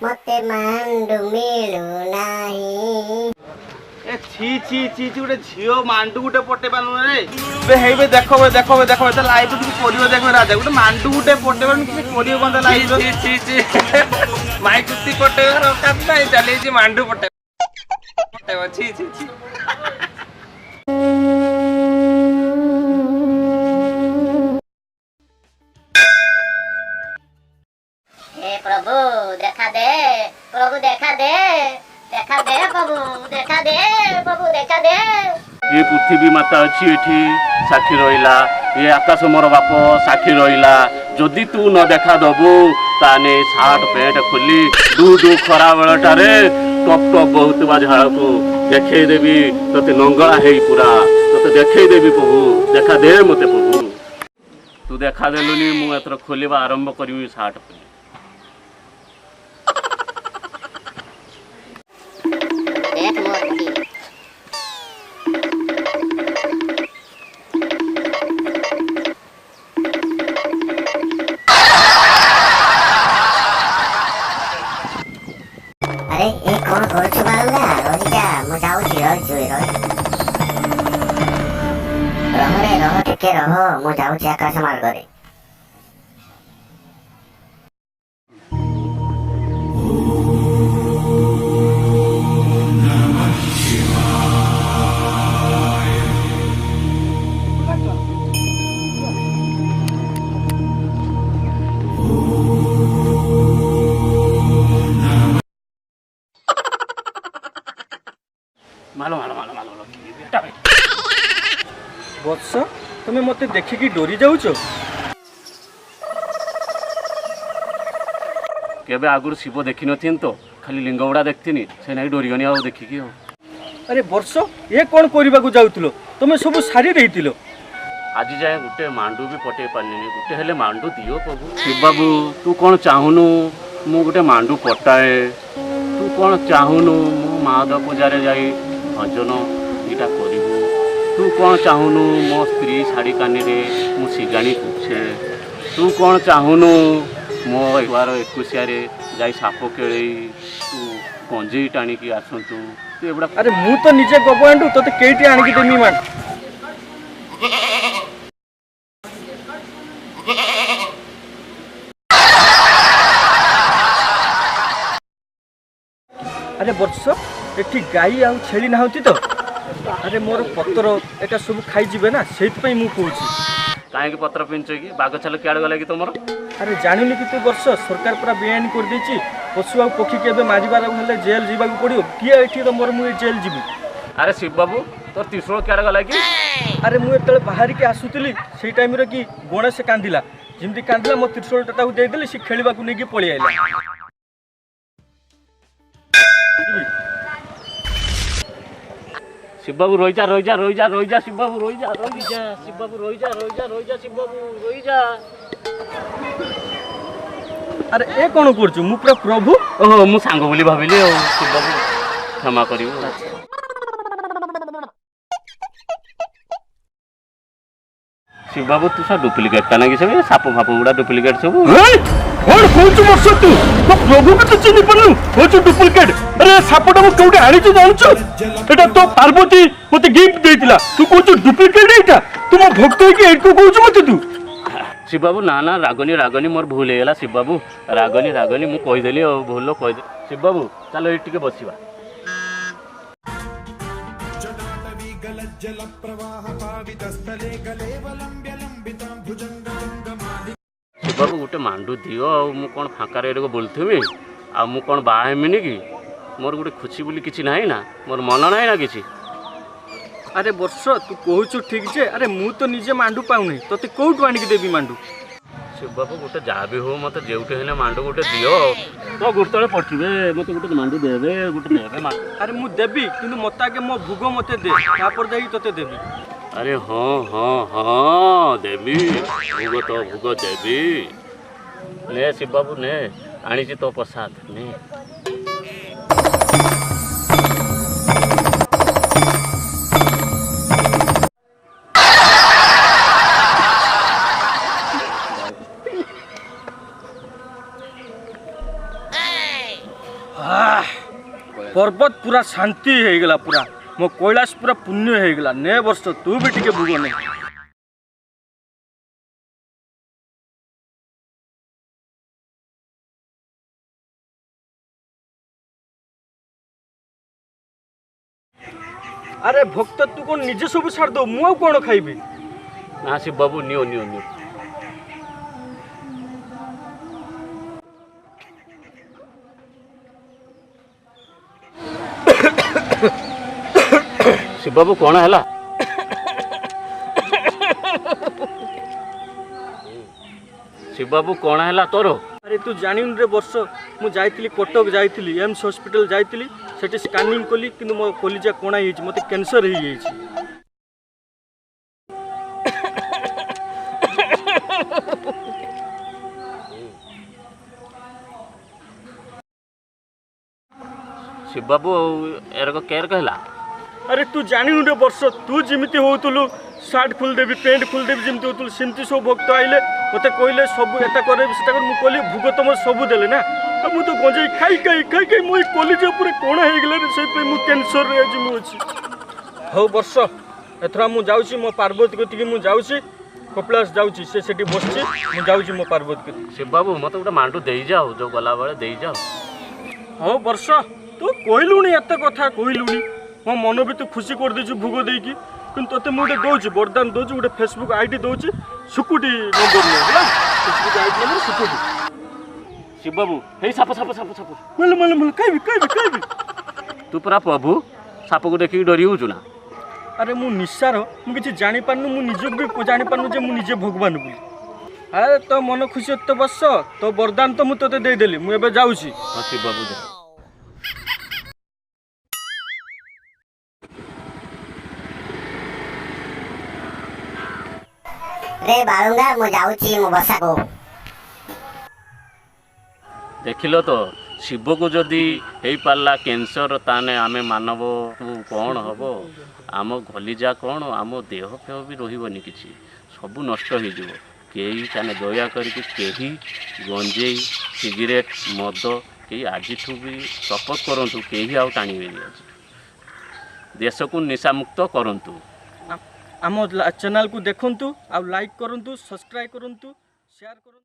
मते मांडू मिलू नाही। ए छी छी छी छी गोटे झियो मांडू गोटे पटे पानु रे बे हेबे देखो देखो त लाइव किछ करियो देखो राजा गोटे मांडू गोटे पटे पानु किछ करियो कोन लाइव छी छी छी माई कुत्ती पटे रो कत नाही चले जी मांडू पटे पटे छी छी छी हे प्रभु देखा दे, प्रभु देखा दे, देखा दे प्रभु, देखा दे प्रभु, देखा दे। ये पृथ्वी माता अच्छी एठी साक्षी रहिला, ये आकाश मोर बाप साक्षी रहिला। जदि तू न देखा दबु ताने सार्ट पैंट खोली दू खरा बेलटारे टप टप बहुत झाड़ को देखे देवी तते नंगला है पूरा तते देखे देवी प्रभु देखा दे मते प्रभु तू देखा देलुनी मु एतर खोलिबा आरंभ करिवि सार्ट पे देख मोती अरे ये कौन करू बाळुंगा रही जा मु जाऊची रही रह रे रह टिके रह मु जाऊची आकाश मार्ग रे। मालो मालो मालो मालो बत्स तुमे मते देखिकी डोरी जाउछ केबे आगुर शिव देखि नथिन तो खाली लिंग गुड़ा देखथिनी से नाही डोरिगनी आ देखिकी हो। अरे वर्ष ये कौन करबा को जाउतलो तुमे सब सारी रहितिलो आज जाए गुटे मांडू भी पटे पानिनी गुटे हेले मांडू दियो प्रभु शिव बाबू तू कौन चाहुनु मु गुटे मांडू पटाए तू कौन चाहुनु मु महादेव पूजा जाई भजन इटा करिबु तू कौन चाहुनु मो स्त्री शाड़ी कानी रे मु सिगाणी पुछे तू कौन चाहुनु मो एवार 21 रे जाई साप केळे तू पंजी टाणी की आसंतु तू एबडा अरे मु तो निजे गबंडू तते केटी आनी की देमी मान अरे वर्ष एठी गाई आ छेली नाहती तो अरे मोर पत्र एटा सब खाई जिवे ना सेत पई मु कहूची काहे के पत्र पिंचो की बाग छल केड़ गला की तमरो अरे जानिनी कि तू वर्ष सरकार पूरा बेआईन कर देची पशु आ पक्षी के मारिबार हेले जेल जीवा को पड़ियो किए एठी तो मोर मु जेल जीवी। अरे शिव बाबू तोर त्रिशूल केड़ गला की अरे मु एतले बाहर के आसुतली सेई टाइम रे की गणेश कांदिला जिमती कांदिला मो त्रिशूल टाटा दे देली से खेलिबा को नेकी पळी आइला। शिव बाबू रोई जा शिव बाबू रोई जा शिव बाबू रोई जा शिव बाबू रोई जा। अरे ए कोन करछु मु पूरा प्रभु ओहो मु सांग बोली भाबिली ओ शिव बाबू क्षमा करियो। शिव बाबू तू सब डुप्लीकेट ता ना कि सब साप फाप गुडा डुप्लीकेट सब कौन कहूँ वर्ष तू तो प्रभु को तो चिन्ह पानु हो डुप्लीकेट। अरे सापटा मु कोउटे आनी तू जानछु एटा तो पार्वती मते गिफ्ट देतिला तू कहू डुप्लीकेट एटा तू मो भक्त है कि एटको कहू मते तू। शिव बाबू ना ना रागनी मोर भूल हेला शिव बाबू रागनी मु कहि देली भूल कहि दे शिव बाबू चलो ए टिके बसिबा। शिव बाबू गोटे मांडू दियो आ मु कोन फांका रे बोलथुमी आ मु कोन बा हेमिनी कि मोर गोटे खुशी बोली किछि नाही ना मोर मन नाही ना किछि। अरे वर्ष तू कहू ठीक जे अरे मु तो निजे मांडू पाउनी तते कोउटु आनी के देबी मांडू। शिव बाबू गोटे जहाँ भी हो मत जेउटे हेले मांडू गोटे दियो तो गुरतले पठिबे मते गोटे मांडू देबे गोटे देबे मांडू। अरे मु देबी किंतु मते आगे मो भुग मते दे तापर जाई तते देबी। अरे हाँ देवी भुग तो भुग देवी ले शिव बाबू ने आनी तो प्रसाद ने। पर्वत पूरा शांति हो गला पूरा मो कैलाश पूरा पुण्य हो गला ने वर्ष तू भी टिके भूग नहीं अरे भक्त तू कौन निजे सब छाड़ दो मु कौन खाइबी ना शिव बाबू नियो नियो नियो शिव बाबू कौन है शिव बाबू कौन है तोर अरे तू जानी रे वर्ष मु जाइतिली कटक जाइतिली एम्स हॉस्पिटल जाइतिली सेठी स्कैनिंग कली किंतु मो कलिजा कोणा हिच मते कैंसर ही हिच शिव बाबू एरक केयर कहला अरे तू जानी रे वर्ष तू जिमिति होतुलु शर्ट खोल देबी पैंट खोल देबी जिमिति होतुलु सिमति सब भक्त आइले मते कहले सब एटा करे सेटा कर मु कहली भूग तुम सब देले ना अब मु तो गंजाई खाई मु कलिजा पूरे कोणा हे गेले रे से मु कैंसर रे आज मु अछि हो वर्ष एथरा मु जाउची मो पार्वती कति मु जाउची कपिलास जाउची से सेठी बसची मु जाउची मो पार्वती कति शिव बाबू मते गोटे मांडू देई जाओ जो गला बेले देई जाओ हो वर्ष तू कहलुनी एत कथा कहलुनी मो मन भी तू खुशी कर देछु भूग देकी किंतु तते मु गोटे दउची वरदान दउची गोटे फेसबुक आईडी दउची सुकुटी नंबर ने होला फेसबुक आईडी नंबर सुकुटी शिव बाबू हे साप साप साप साप मल काई तू पूरा प्रभु साप को देखि डरी होचु ना अरे मु निस्सार मु किछि जानि पानु मु निजक भी जानि पानु जे मु निजे भगवान बोली अरे तो मन खुशी तो बस तो वरदान तो मु तते दे देली मु एबे जाउची हां शिव बाबू दे रे बाळुंगा मु जाउची मु बसा को देखिल तो शिव को जदि हो पारा कैंसर ताने आमे मानव कौन हम आम गलीजा कौन आम देह फेह भी रही किसी सब नष्ट हो ताने दया करके गंजे सिगरेट मद कई आज भी शपथ करूँ कहीं आउ टाणवे देश को निशामुक्त करूँ आम चैनल को देखंतु आ लाइक करंतु सब्सक्राइब करंतु शेयर करंतु।